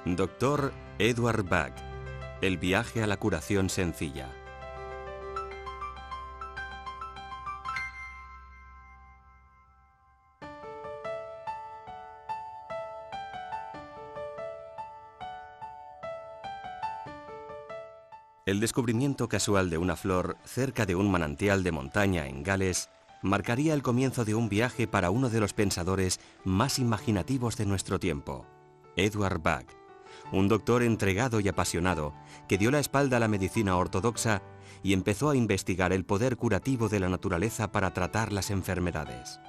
Dr. Edward Bach. El viaje a la curación sencilla. El descubrimiento casual de una flor cerca de un manantial de montaña en Gales marcaría el comienzo de un viaje para uno de los pensadores más imaginativos de nuestro tiempo, Edward Bach, un doctor entregado y apasionado que dio la espalda a la medicina ortodoxa y empezó a investigar el poder curativo de la naturaleza para tratar las enfermedades.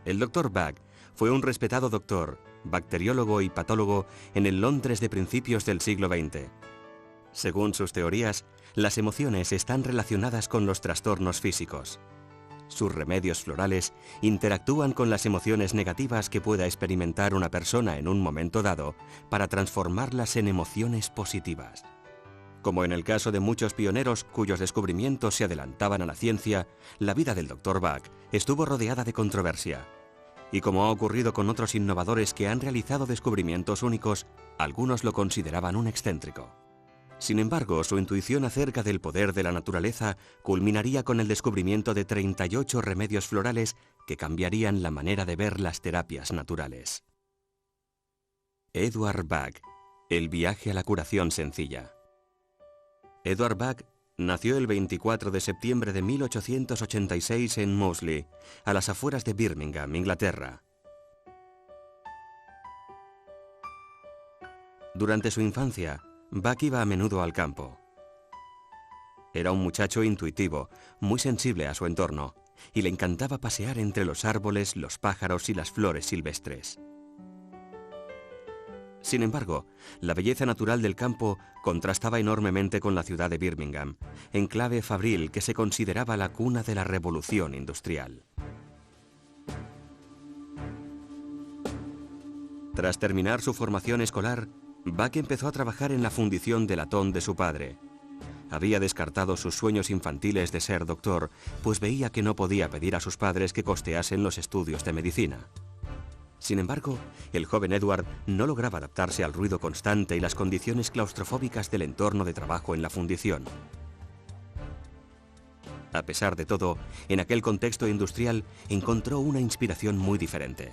El Dr. Bach fue un respetado doctor, bacteriólogo y patólogo en el Londres de principios del siglo XX. Según sus teorías, las emociones están relacionadas con los trastornos físicos. Sus remedios florales interactúan con las emociones negativas que pueda experimentar una persona en un momento dado para transformarlas en emociones positivas. Como en el caso de muchos pioneros cuyos descubrimientos se adelantaban a la ciencia, la vida del Dr. Bach estuvo rodeada de controversia. Y como ha ocurrido con otros innovadores que han realizado descubrimientos únicos, algunos lo consideraban un excéntrico. Sin embargo, su intuición acerca del poder de la naturaleza culminaría con el descubrimiento de 38 remedios florales que cambiarían la manera de ver las terapias naturales. Edward Bach. El viaje a la curación sencilla. Edward Bach nació el 24 de septiembre de 1886 en Moseley, a las afueras de Birmingham, Inglaterra. Durante su infancia, Bach iba a menudo al campo. Era un muchacho intuitivo, muy sensible a su entorno, y le encantaba pasear entre los árboles, los pájaros y las flores silvestres. Sin embargo, la belleza natural del campo contrastaba enormemente con la ciudad de Birmingham, enclave fabril que se consideraba la cuna de la revolución industrial. Tras terminar su formación escolar, Bach empezó a trabajar en la fundición de latón de su padre. Había descartado sus sueños infantiles de ser doctor, pues veía que no podía pedir a sus padres que costeasen los estudios de medicina. Sin embargo, el joven Edward no lograba adaptarse al ruido constante y las condiciones claustrofóbicas del entorno de trabajo en la fundición. A pesar de todo, en aquel contexto industrial encontró una inspiración muy diferente.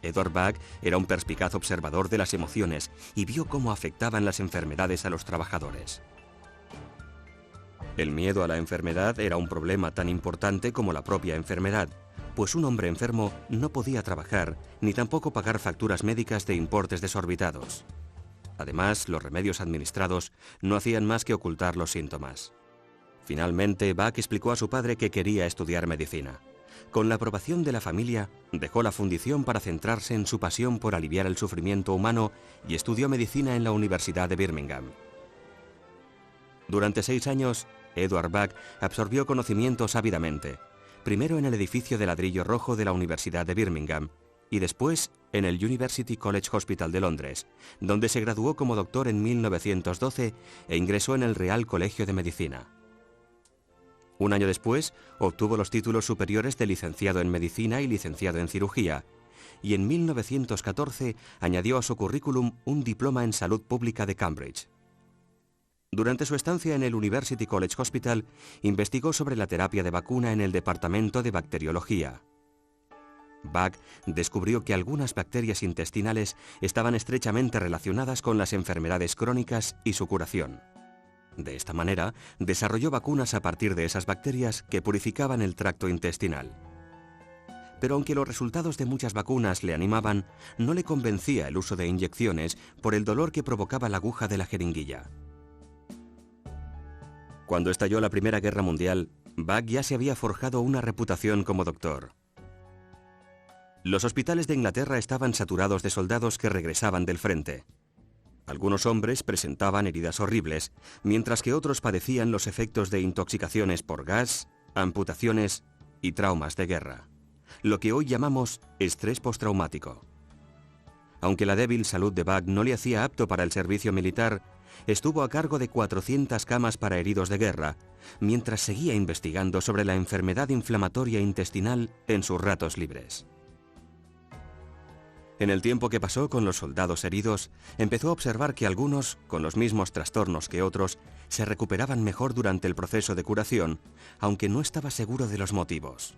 Edward Bach era un perspicaz observador de las emociones y vio cómo afectaban las enfermedades a los trabajadores. El miedo a la enfermedad era un problema tan importante como la propia enfermedad, pues un hombre enfermo no podía trabajar ni tampoco pagar facturas médicas de importes desorbitados. Además, los remedios administrados no hacían más que ocultar los síntomas. Finalmente, Bach explicó a su padre que quería estudiar medicina. Con la aprobación de la familia, dejó la fundición para centrarse en su pasión por aliviar el sufrimiento humano y estudió medicina en la Universidad de Birmingham. Durante 6 años, Edward Bach absorbió conocimientos ávidamente, primero en el edificio de ladrillo rojo de la Universidad de Birmingham y después en el University College Hospital de Londres, donde se graduó como doctor en 1912 e ingresó en el Real Colegio de Medicina. Un año después, obtuvo los títulos superiores de licenciado en Medicina y licenciado en Cirugía, y en 1914 añadió a su currículum un diploma en Salud Pública de Cambridge. Durante su estancia en el University College Hospital, investigó sobre la terapia de vacuna en el departamento de bacteriología. Bach descubrió que algunas bacterias intestinales estaban estrechamente relacionadas con las enfermedades crónicas y su curación. De esta manera, desarrolló vacunas a partir de esas bacterias que purificaban el tracto intestinal. Pero aunque los resultados de muchas vacunas le animaban, no le convencía el uso de inyecciones por el dolor que provocaba la aguja de la jeringuilla. Cuando estalló la Primera Guerra Mundial, Bach ya se había forjado una reputación como doctor. Los hospitales de Inglaterra estaban saturados de soldados que regresaban del frente. Algunos hombres presentaban heridas horribles, mientras que otros padecían los efectos de intoxicaciones por gas, amputaciones y traumas de guerra, lo que hoy llamamos estrés postraumático. Aunque la débil salud de Bach no le hacía apto para el servicio militar, estuvo a cargo de 400 camas para heridos de guerra, mientras seguía investigando sobre la enfermedad inflamatoria intestinal en sus ratos libres. En el tiempo que pasó con los soldados heridos, empezó a observar que algunos, con los mismos trastornos que otros, se recuperaban mejor durante el proceso de curación, aunque no estaba seguro de los motivos.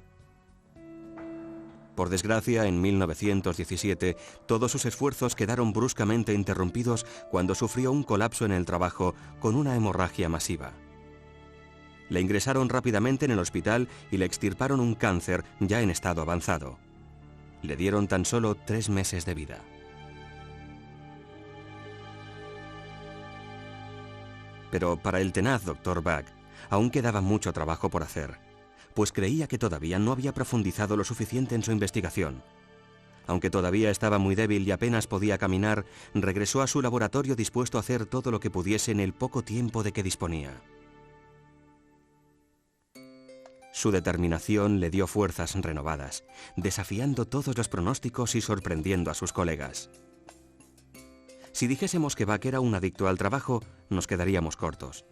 Por desgracia, en 1917, todos sus esfuerzos quedaron bruscamente interrumpidos cuando sufrió un colapso en el trabajo con una hemorragia masiva. Le ingresaron rápidamente en el hospital y le extirparon un cáncer ya en estado avanzado. Le dieron tan solo 3 meses de vida. Pero para el tenaz Dr. Bach aún quedaba mucho trabajo por hacer, pues creía que todavía no había profundizado lo suficiente en su investigación. Aunque todavía estaba muy débil y apenas podía caminar, regresó a su laboratorio dispuesto a hacer todo lo que pudiese en el poco tiempo de que disponía. Su determinación le dio fuerzas renovadas, desafiando todos los pronósticos y sorprendiendo a sus colegas. Si dijésemos que Bach era un adicto al trabajo, nos quedaríamos cortos.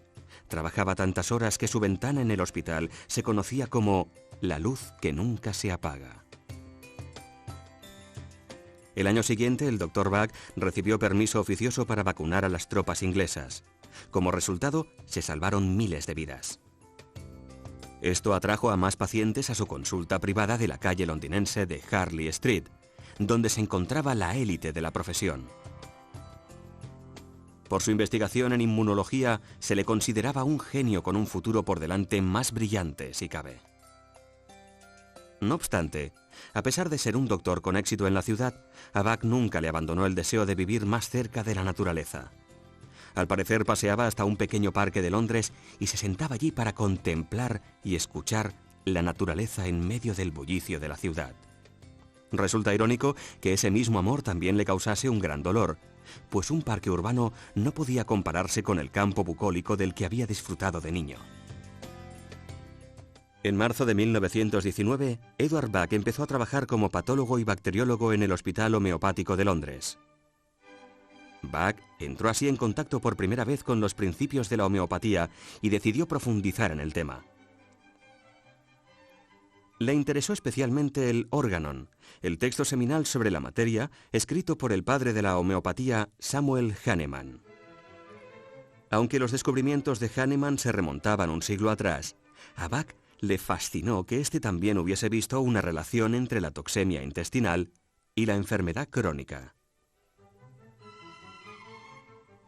Trabajaba tantas horas que su ventana en el hospital se conocía como la luz que nunca se apaga. El año siguiente, el Dr. Bach recibió permiso oficioso para vacunar a las tropas inglesas. Como resultado, se salvaron miles de vidas. Esto atrajo a más pacientes a su consulta privada de la calle londinense de Harley Street, donde se encontraba la élite de la profesión. Por su investigación en inmunología, se le consideraba un genio con un futuro por delante más brillante, si cabe. No obstante, a pesar de ser un doctor con éxito en la ciudad, a Bach nunca le abandonó el deseo de vivir más cerca de la naturaleza. Al parecer paseaba hasta un pequeño parque de Londres y se sentaba allí para contemplar y escuchar la naturaleza en medio del bullicio de la ciudad. Resulta irónico que ese mismo amor también le causase un gran dolor, pues un parque urbano no podía compararse con el campo bucólico del que había disfrutado de niño. En marzo de 1919, Edward Bach empezó a trabajar como patólogo y bacteriólogo en el Hospital Homeopático de Londres. Bach entró así en contacto por primera vez con los principios de la homeopatía y decidió profundizar en el tema. Le interesó especialmente el Organon, el texto seminal sobre la materia escrito por el padre de la homeopatía, Samuel Hahnemann. Aunque los descubrimientos de Hahnemann se remontaban un siglo atrás, a Bach le fascinó que éste también hubiese visto una relación entre la toxemia intestinal y la enfermedad crónica.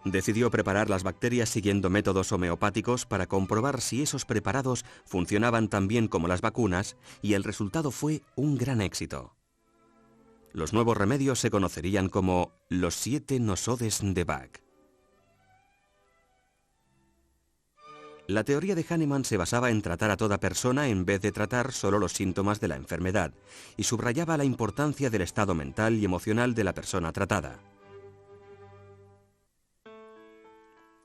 Decidió preparar las bacterias siguiendo métodos homeopáticos para comprobar si esos preparados funcionaban tan bien como las vacunas, y el resultado fue un gran éxito. Los nuevos remedios se conocerían como los 7 nosodes de Bach. La teoría de Hahnemann se basaba en tratar a toda persona en vez de tratar solo los síntomas de la enfermedad, y subrayaba la importancia del estado mental y emocional de la persona tratada.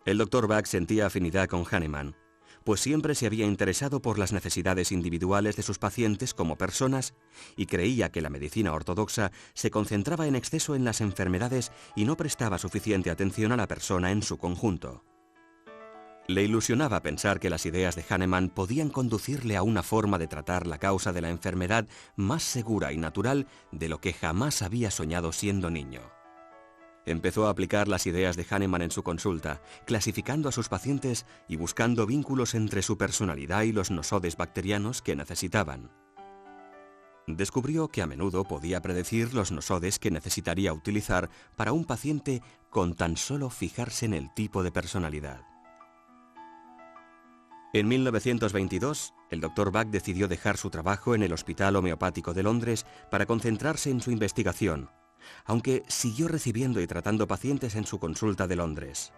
El Dr. Bach sentía afinidad con Hahnemann, pues siempre se había interesado por las necesidades individuales de sus pacientes como personas y creía que la medicina ortodoxa se concentraba en exceso en las enfermedades y no prestaba suficiente atención a la persona en su conjunto. Le ilusionaba pensar que las ideas de Hahnemann podían conducirle a una forma de tratar la causa de la enfermedad más segura y natural de lo que jamás había soñado siendo niño. Empezó a aplicar las ideas de Hahnemann en su consulta, clasificando a sus pacientes y buscando vínculos entre su personalidad y los nosodes bacterianos que necesitaban. Descubrió que a menudo podía predecir los nosodes que necesitaría utilizar para un paciente con tan solo fijarse en el tipo de personalidad. En 1922, el Dr. Bach decidió dejar su trabajo en el Hospital Homeopático de Londres para concentrarse en su investigación, aunque siguió recibiendo y tratando pacientes en su consulta de Londres.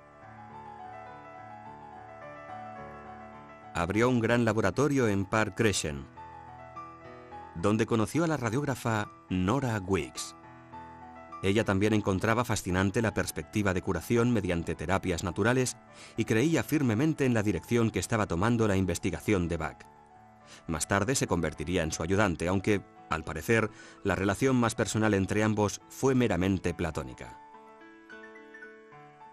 Abrió un gran laboratorio en Park Crescent, donde conoció a la radiógrafa Nora Weeks. Ella también encontraba fascinante la perspectiva de curación mediante terapias naturales y creía firmemente en la dirección que estaba tomando la investigación de Bach. Más tarde se convertiría en su ayudante, aunque, al parecer, la relación más personal entre ambos fue meramente platónica.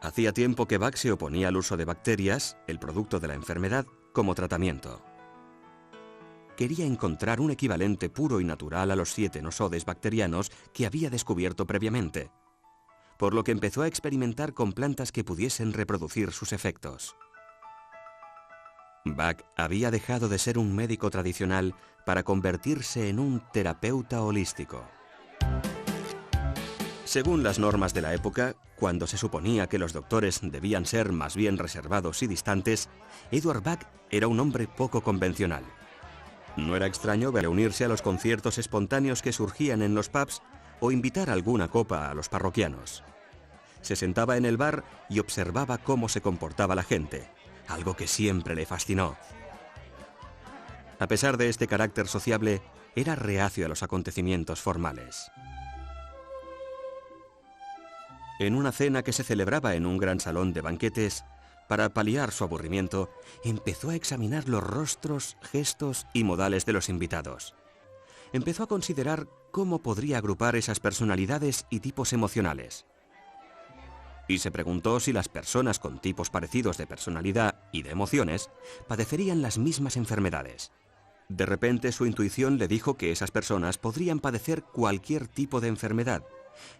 Hacía tiempo que Bach se oponía al uso de bacterias, el producto de la enfermedad, como tratamiento. quería encontrar un equivalente puro y natural a los 7 nosodes bacterianos que había descubierto previamente, por lo que empezó a experimentar con plantas que pudiesen reproducir sus efectos. Bach había dejado de ser un médico tradicional para convertirse en un terapeuta holístico. Según las normas de la época, cuando se suponía que los doctores debían ser más bien reservados y distantes, Eduard Bach era un hombre poco convencional. No era extraño verle unirse a los conciertos espontáneos que surgían en los pubs o invitar alguna copa a los parroquianos. Se sentaba en el bar y observaba cómo se comportaba la gente, algo que siempre le fascinó. A pesar de este carácter sociable, era reacio a los acontecimientos formales. En una cena que se celebraba en un gran salón de banquetes, para paliar su aburrimiento, empezó a examinar los rostros, gestos y modales de los invitados. Empezó a considerar cómo podría agrupar esas personalidades y tipos emocionales. Y se preguntó si las personas con tipos parecidos de personalidad y de emociones padecerían las mismas enfermedades. De repente su intuición le dijo que esas personas podrían padecer cualquier tipo de enfermedad,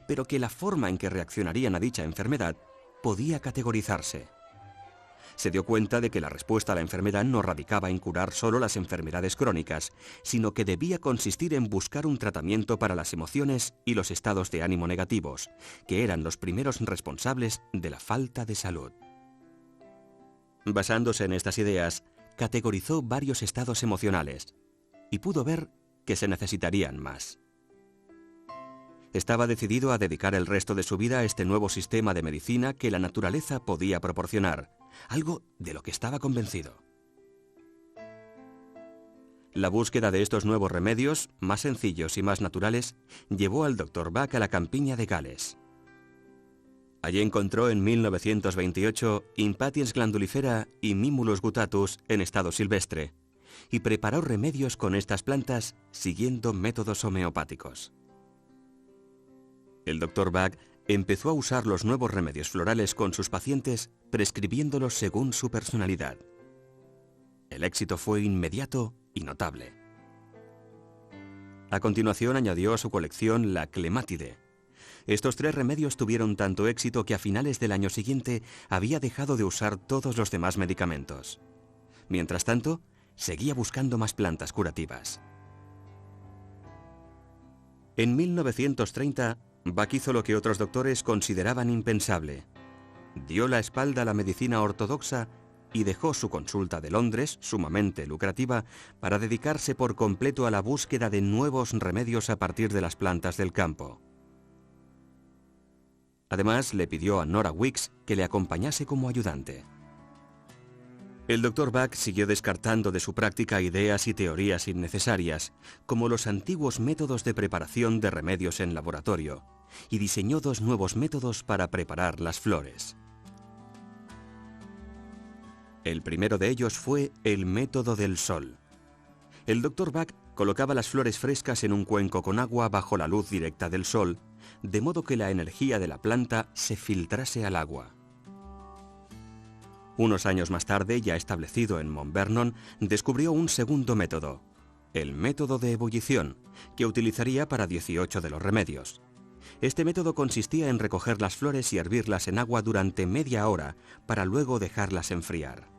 pero que la forma en que reaccionarían a dicha enfermedad podía categorizarse. Se dio cuenta de que la respuesta a la enfermedad no radicaba en curar solo las enfermedades crónicas, sino que debía consistir en buscar un tratamiento para las emociones y los estados de ánimo negativos, que eran los primeros responsables de la falta de salud. Basándose en estas ideas, categorizó varios estados emocionales y pudo ver que se necesitarían más. Estaba decidido a dedicar el resto de su vida a este nuevo sistema de medicina que la naturaleza podía proporcionar, algo de lo que estaba convencido. La búsqueda de estos nuevos remedios, más sencillos y más naturales, llevó al Dr. Bach a la campiña de Gales. Allí encontró en 1928 Impatiens glandulifera y Mimulus guttatus en estado silvestre, y preparó remedios con estas plantas siguiendo métodos homeopáticos. El Dr. Bach empezó a usar los nuevos remedios florales con sus pacientes, prescribiéndolos según su personalidad. El éxito fue inmediato y notable. A continuación añadió a su colección la clemátide. Estos 3 remedios tuvieron tanto éxito que a finales del año siguiente había dejado de usar todos los demás medicamentos. Mientras tanto, seguía buscando más plantas curativas. En 1930, Bach hizo lo que otros doctores consideraban impensable. Dio la espalda a la medicina ortodoxa y dejó su consulta de Londres, sumamente lucrativa, para dedicarse por completo a la búsqueda de nuevos remedios a partir de las plantas del campo. Además, le pidió a Nora Weeks que le acompañase como ayudante. El Dr. Bach siguió descartando de su práctica ideas y teorías innecesarias, como los antiguos métodos de preparación de remedios en laboratorio, y diseñó 2 nuevos métodos para preparar las flores. El primero de ellos fue el método del sol. El Dr. Bach colocaba las flores frescas en un cuenco con agua bajo la luz directa del sol, de modo que la energía de la planta se filtrase al agua. Unos años más tarde, ya establecido en Mount Vernon, descubrió un segundo método, el método de ebullición, que utilizaría para 18 de los remedios. Este método consistía en recoger las flores y hervirlas en agua durante media hora para luego dejarlas enfriar.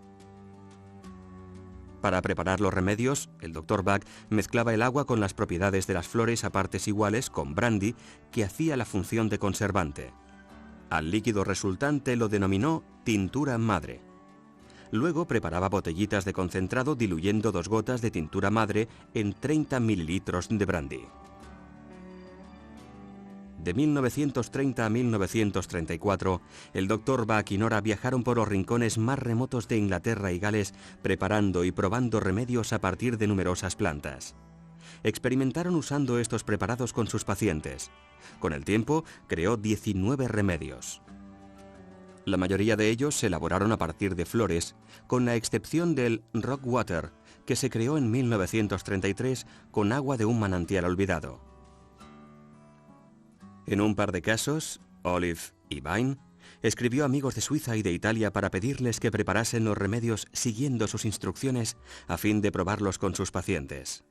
Para preparar los remedios, el Dr. Bach mezclaba el agua con las propiedades de las flores a partes iguales con brandy, que hacía la función de conservante. Al líquido resultante lo denominó tintura madre. Luego preparaba botellitas de concentrado diluyendo 2 gotas de tintura madre en 30 mililitros de brandy. De 1930 a 1934, el Dr. Bach y Nora viajaron por los rincones más remotos de Inglaterra y Gales preparando y probando remedios a partir de numerosas plantas. Experimentaron usando estos preparados con sus pacientes. Con el tiempo, creó 19 remedios. La mayoría de ellos se elaboraron a partir de flores, con la excepción del Rock Water, que se creó en 1933 con agua de un manantial olvidado. En un par de casos, Olive y Vine, Escribió a amigos de Suiza y de Italia para pedirles que preparasen los remedios siguiendo sus instrucciones a fin de probarlos con sus pacientes.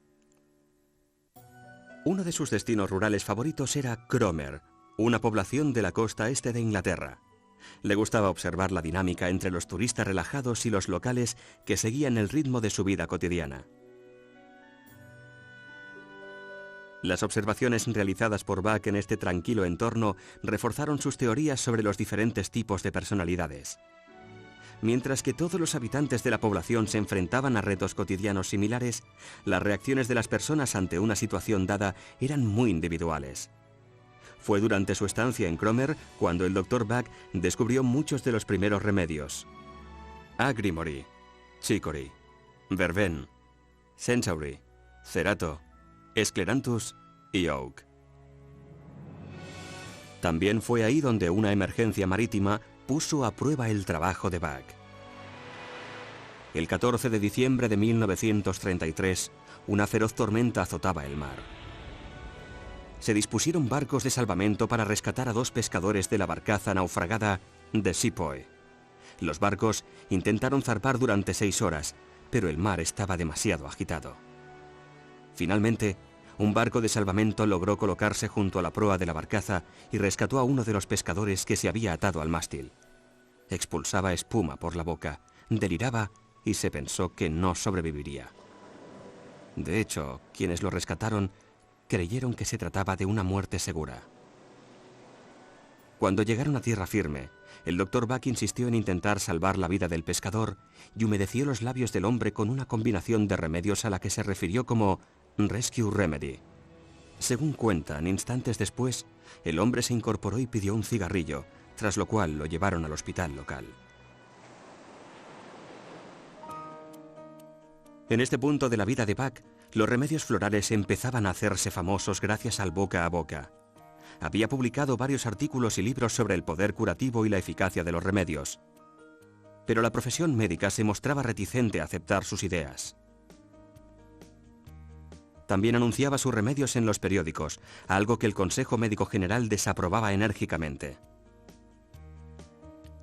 Uno de sus destinos rurales favoritos era Cromer, una población de la costa este de Inglaterra. Le gustaba observar la dinámica entre los turistas relajados y los locales que seguían el ritmo de su vida cotidiana. Las observaciones realizadas por Bach en este tranquilo entorno reforzaron sus teorías sobre los diferentes tipos de personalidades. Mientras que todos los habitantes de la población se enfrentaban a retos cotidianos similares, las reacciones de las personas ante una situación dada eran muy individuales. Fue durante su estancia en Cromer cuando el Dr. Bach descubrió muchos de los primeros remedios: Agrimory, Chicory, Verben, Sensory, Cerato, Scleranthus y Oak. También fue ahí donde una emergencia marítima puso a prueba el trabajo de Bach. El 14 de diciembre de 1933, una feroz tormenta azotaba el mar. Se dispusieron barcos de salvamento para rescatar a 2 pescadores de la barcaza naufragada The Sepoy. Los barcos intentaron zarpar durante 6 horas, pero el mar estaba demasiado agitado. Finalmente, un barco de salvamento logró colocarse junto a la proa de la barcaza y rescató a uno de los pescadores que se había atado al mástil. Expulsaba espuma por la boca, deliraba y se pensó que no sobreviviría. De hecho, quienes lo rescataron creyeron que se trataba de una muerte segura. Cuando llegaron a tierra firme, el Dr. Bach insistió en intentar salvar la vida del pescador y humedeció los labios del hombre con una combinación de remedios a la que se refirió como Rescue Remedy. Según cuentan, instantes después, el hombre se incorporó y pidió un cigarrillo, tras lo cual lo llevaron al hospital local. En este punto de la vida de Bach, los remedios florales empezaban a hacerse famosos gracias al boca a boca. Había publicado varios artículos y libros sobre el poder curativo y la eficacia de los remedios. Pero la profesión médica se mostraba reticente a aceptar sus ideas. También anunciaba sus remedios en los periódicos, algo que el Consejo Médico General desaprobaba enérgicamente.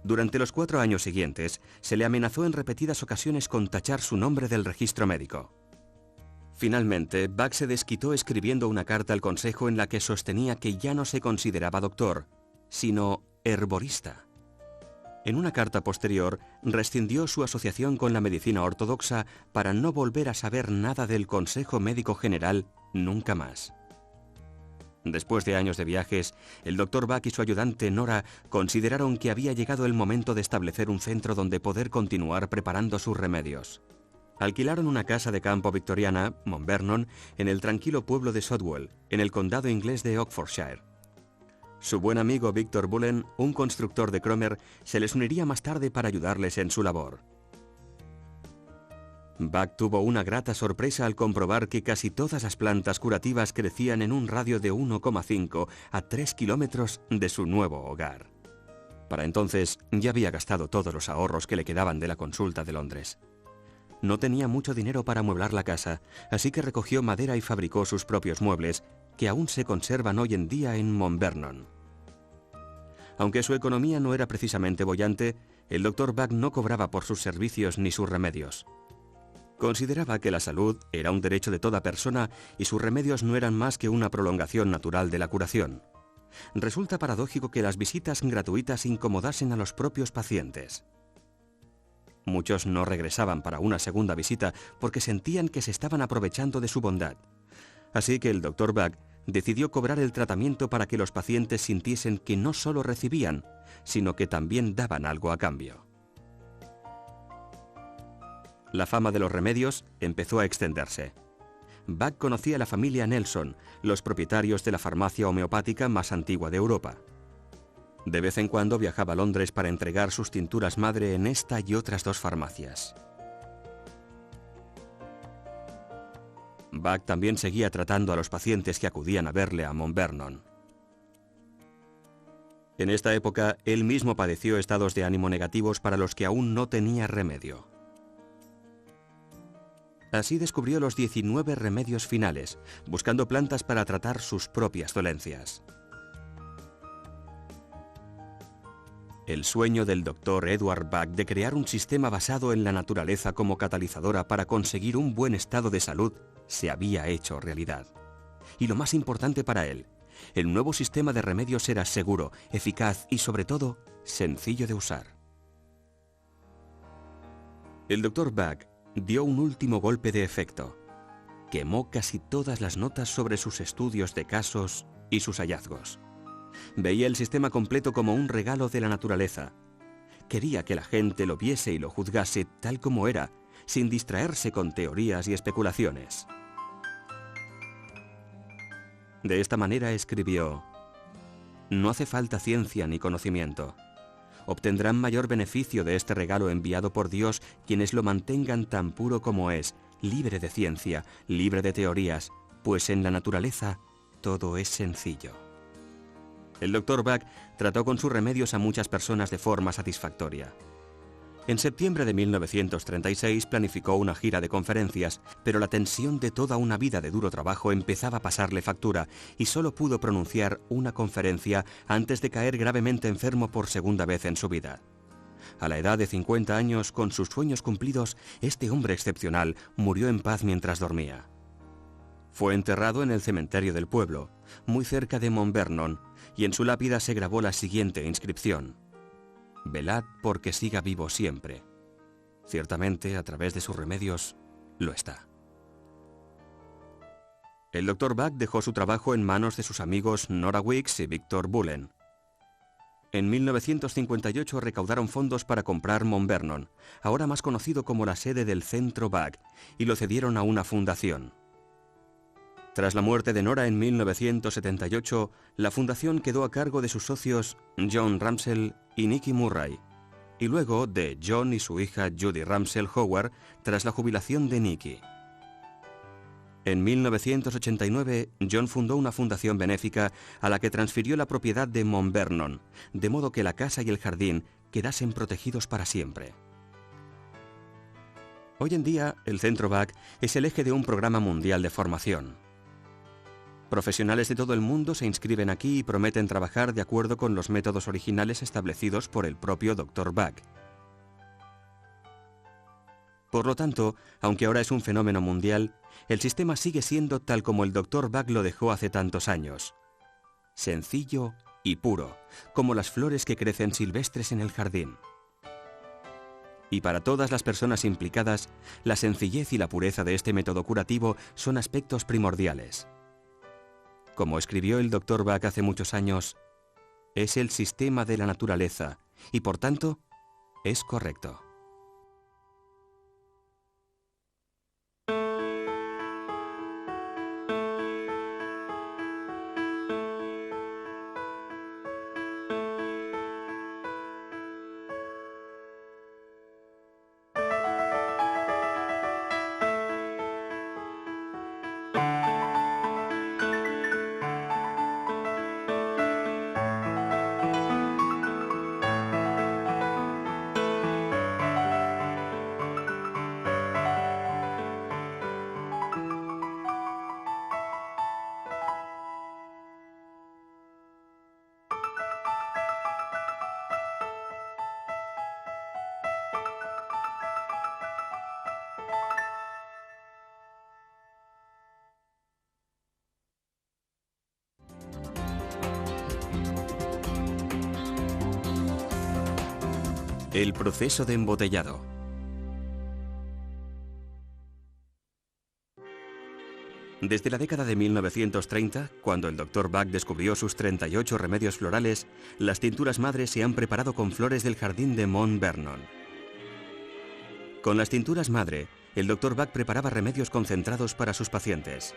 Durante los 4 años siguientes, se le amenazó en repetidas ocasiones con tachar su nombre del registro médico. Finalmente, Bach se desquitó escribiendo una carta al Consejo en la que sostenía que ya no se consideraba doctor, sino herborista. En una carta posterior, rescindió su asociación con la medicina ortodoxa para no volver a saber nada del Consejo Médico General nunca más. Después de años de viajes, el Dr. Bach y su ayudante Nora consideraron que había llegado el momento de establecer un centro donde poder continuar preparando sus remedios. Alquilaron una casa de campo victoriana, Mount Vernon, en el tranquilo pueblo de Shotwell, en el condado inglés de Oxfordshire. Su buen amigo Victor Bullen, un constructor de Cromer, se les uniría más tarde para ayudarles en su labor. Bach tuvo una grata sorpresa al comprobar que casi todas las plantas curativas crecían en un radio de 1,5 a 3 kilómetros de su nuevo hogar. Para entonces ya había gastado todos los ahorros que le quedaban de la consulta de Londres. No tenía mucho dinero para amueblar la casa, así que recogió madera y fabricó sus propios muebles, que aún se conservan hoy en día en Mount Vernon. Aunque su economía no era precisamente boyante, el Dr. Bach no cobraba por sus servicios ni sus remedios. Consideraba que la salud era un derecho de toda persona y sus remedios no eran más que una prolongación natural de la curación. Resulta paradójico que las visitas gratuitas incomodasen a los propios pacientes. Muchos no regresaban para una segunda visita porque sentían que se estaban aprovechando de su bondad. Así que el Dr. Bach decidió cobrar el tratamiento para que los pacientes sintiesen que no solo recibían, sino que también daban algo a cambio. La fama de los remedios empezó a extenderse. Bach conocía a la familia Nelson, los propietarios de la farmacia homeopática más antigua de Europa. De vez en cuando viajaba a Londres para entregar sus tinturas madre en esta y otras 2 farmacias. Bach también seguía tratando a los pacientes que acudían a verle a Mount Vernon. En esta época, él mismo padeció estados de ánimo negativos para los que aún no tenía remedio. Así descubrió los 19 remedios finales, buscando plantas para tratar sus propias dolencias. El sueño del Dr. Edward Bach de crear un sistema basado en la naturaleza como catalizadora para conseguir un buen estado de salud se había hecho realidad. Y lo más importante para él, el nuevo sistema de remedios era seguro, eficaz y sobre todo, sencillo de usar. El Dr. Bach dio un último golpe de efecto. Quemó casi todas las notas sobre sus estudios de casos y sus hallazgos. Veía el sistema completo como un regalo de la naturaleza. Quería que la gente lo viese y lo juzgase tal como era, sin distraerse con teorías y especulaciones. De esta manera escribió: «No hace falta ciencia ni conocimiento. Obtendrán mayor beneficio de este regalo enviado por Dios quienes lo mantengan tan puro como es, libre de ciencia, libre de teorías, pues en la naturaleza todo es sencillo». El Dr. Bach trató con sus remedios a muchas personas de forma satisfactoria. En septiembre de 1936 planificó una gira de conferencias, pero la tensión de toda una vida de duro trabajo empezaba a pasarle factura y solo pudo pronunciar una conferencia antes de caer gravemente enfermo por segunda vez en su vida. A la edad de 50 años, con sus sueños cumplidos, este hombre excepcional murió en paz mientras dormía. Fue enterrado en el cementerio del pueblo, muy cerca de Mount Vernon, y en su lápida se grabó la siguiente inscripción: «Velad porque siga vivo siempre». Ciertamente, a través de sus remedios, lo está. El Dr. Bach dejó su trabajo en manos de sus amigos Nora Weeks y Victor Bullen. En 1958 recaudaron fondos para comprar Mount Vernon, ahora más conocido como la sede del Centro Bach, y lo cedieron a una fundación. Tras la muerte de Nora en 1978, la fundación quedó a cargo de sus socios John Ramsell y Nicky Murray, y luego de John y su hija Judy Ramsell Howard tras la jubilación de Nicky. En 1989, John fundó una fundación benéfica a la que transfirió la propiedad de Mount Vernon, de modo que la casa y el jardín quedasen protegidos para siempre. Hoy en día, el Centro Bach es el eje de un programa mundial de formación. Profesionales de todo el mundo se inscriben aquí y prometen trabajar de acuerdo con los métodos originales establecidos por el propio Dr. Bach. Por lo tanto, aunque ahora es un fenómeno mundial, el sistema sigue siendo tal como el Dr. Bach lo dejó hace tantos años. Sencillo y puro, como las flores que crecen silvestres en el jardín. Y para todas las personas implicadas, la sencillez y la pureza de este método curativo son aspectos primordiales. Como escribió el Dr. Bach hace muchos años, es el sistema de la naturaleza y por tanto es correcto. El proceso de embotellado. Desde la década de 1930, cuando el Dr. Bach descubrió sus 38 remedios florales, las tinturas madre se han preparado con flores del jardín de Mount Vernon. Con las tinturas madre, el Dr. Bach preparaba remedios concentrados para sus pacientes.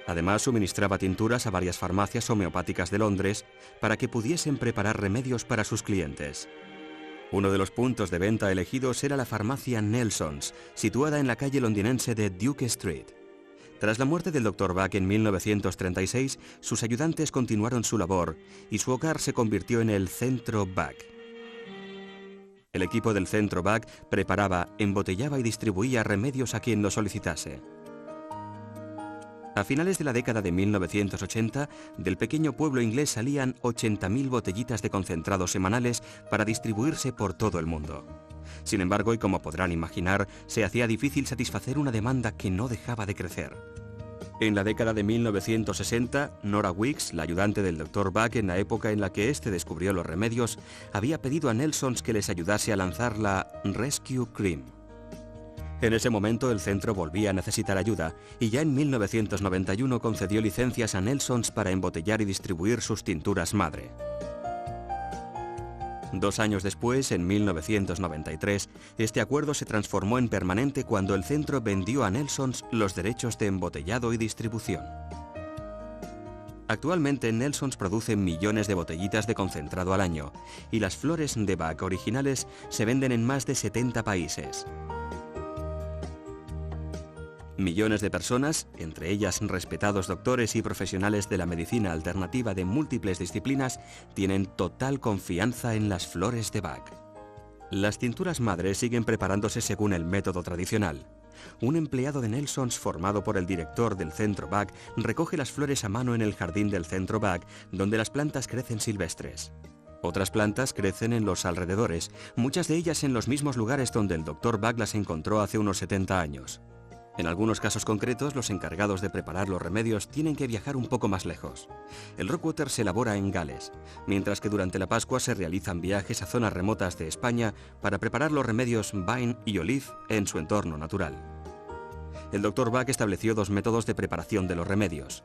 Además, suministraba tinturas a varias farmacias homeopáticas de Londres para que pudiesen preparar remedios para sus clientes. Uno de los puntos de venta elegidos era la farmacia Nelson's, situada en la calle londinense de Duke Street. Tras la muerte del Dr. Bach en 1936, sus ayudantes continuaron su labor y su hogar se convirtió en el Centro Bach. El equipo del Centro Bach preparaba, embotellaba y distribuía remedios a quien lo solicitase. A finales de la década de 1980, del pequeño pueblo inglés salían 80.000 botellitas de concentrado semanales para distribuirse por todo el mundo. Sin embargo, y como podrán imaginar, se hacía difícil satisfacer una demanda que no dejaba de crecer. En la década de 1960, Nora Weeks, la ayudante del Dr. Buck en la época en la que éste descubrió los remedios, había pedido a Nelsons que les ayudase a lanzar la Rescue Cream. En ese momento el centro volvía a necesitar ayuda y ya en 1991 concedió licencias a Nelsons para embotellar y distribuir sus tinturas madre. 2 años después, en 1993, este acuerdo se transformó en permanente cuando el centro vendió a Nelsons los derechos de embotellado y distribución. Actualmente Nelsons produce millones de botellitas de concentrado al año y las flores de Buck originales se venden en más de 70 países. Millones de personas, entre ellas respetados doctores y profesionales de la medicina alternativa de múltiples disciplinas, tienen total confianza en las flores de Buck. Las tinturas madre siguen preparándose según el método tradicional. Un empleado de Nelsons formado por el director del Centro Buck recoge las flores a mano en el jardín del Centro Buck, donde las plantas crecen silvestres. Otras plantas crecen en los alrededores, muchas de ellas en los mismos lugares donde el Dr. Buck las encontró hace unos 70 años. En algunos casos concretos, los encargados de preparar los remedios tienen que viajar un poco más lejos. El Rockwater se elabora en Gales, mientras que durante la Pascua se realizan viajes a zonas remotas de España para preparar los remedios Vine y Olive en su entorno natural. El Dr. Buck estableció 2 métodos de preparación de los remedios.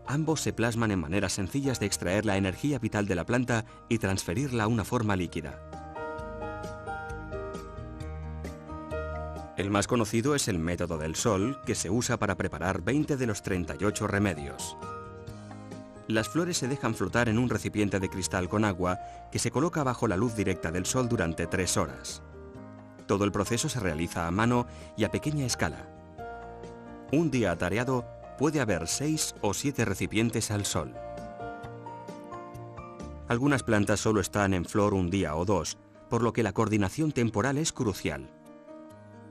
Ambos se plasman en maneras sencillas de extraer la energía vital de la planta y transferirla a una forma líquida. El más conocido es el método del sol, que se usa para preparar 20 de los 38 remedios. Las flores se dejan flotar en un recipiente de cristal con agua que se coloca bajo la luz directa del sol durante 3 horas. Todo el proceso se realiza a mano y a pequeña escala. Un día atareado puede haber 6 o 7 recipientes al sol. Algunas plantas solo están en flor un día o 2, por lo que la coordinación temporal es crucial.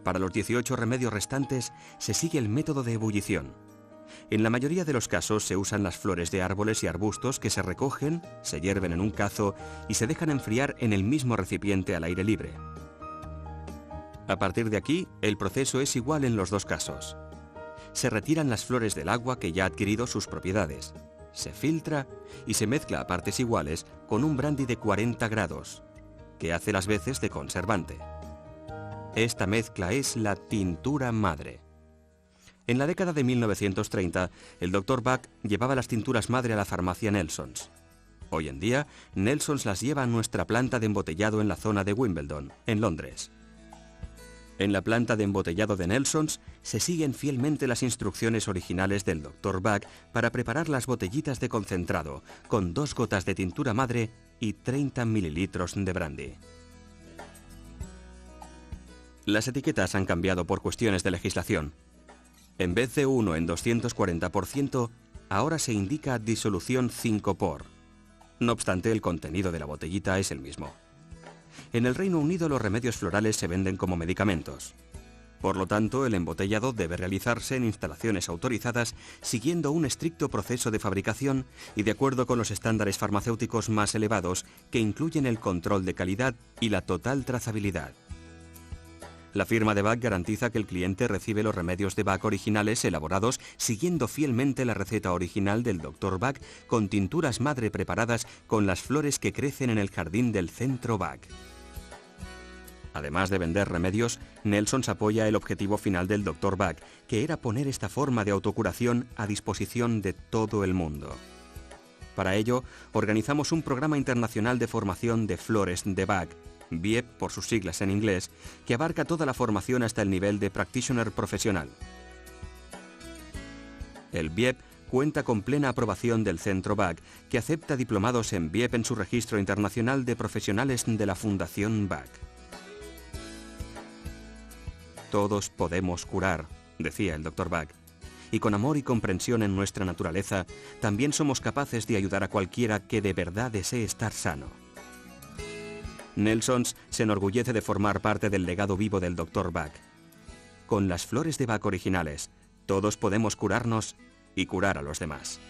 Para los 18 remedios restantes se sigue el método de ebullición. En la mayoría de los casos se usan las flores de árboles y arbustos que se recogen, se hierven en un cazo y se dejan enfriar en el mismo recipiente al aire libre. A partir de aquí, el proceso es igual en los 2 casos. Se retiran las flores del agua que ya ha adquirido sus propiedades, se filtra y se mezcla a partes iguales con un brandy de 40 grados, que hace las veces de conservante. Esta mezcla es la tintura madre. En la década de 1930, el Dr. Buck llevaba las tinturas madre a la farmacia Nelsons. Hoy en día, Nelsons las lleva a nuestra planta de embotellado en la zona de Wimbledon, en Londres. En la planta de embotellado de Nelsons se siguen fielmente las instrucciones originales del Dr. Buck para preparar las botellitas de concentrado, con 2 gotas de tintura madre y 30 mililitros de brandy. Las etiquetas han cambiado por cuestiones de legislación. En vez de 1 en 240%, ahora se indica disolución 5 por. No obstante, el contenido de la botellita es el mismo. En el Reino Unido los remedios florales se venden como medicamentos. Por lo tanto, el embotellado debe realizarse en instalaciones autorizadas siguiendo un estricto proceso de fabricación y de acuerdo con los estándares farmacéuticos más elevados que incluyen el control de calidad y la total trazabilidad. La firma de Buck garantiza que el cliente recibe los remedios de Buck originales elaborados siguiendo fielmente la receta original del Dr. Buck con tinturas madre preparadas con las flores que crecen en el jardín del Centro Buck. Además de vender remedios, Nelsons apoya el objetivo final del Dr. Buck, que era poner esta forma de autocuración a disposición de todo el mundo. Para ello, organizamos un programa internacional de formación de flores de Buck, BIEP por sus siglas en inglés, que abarca toda la formación hasta el nivel de practitioner profesional. El BIEP cuenta con plena aprobación del Centro Buck, que acepta diplomados en BIEP en su registro internacional de profesionales de la Fundación Buck. Todos podemos curar, decía el Dr. Buck, y con amor y comprensión en nuestra naturaleza, también somos capaces de ayudar a cualquiera que de verdad desee estar sano. Nelsons se enorgullece de formar parte del legado vivo del Dr. Buck. Con las flores de Buck originales, todos podemos curarnos y curar a los demás.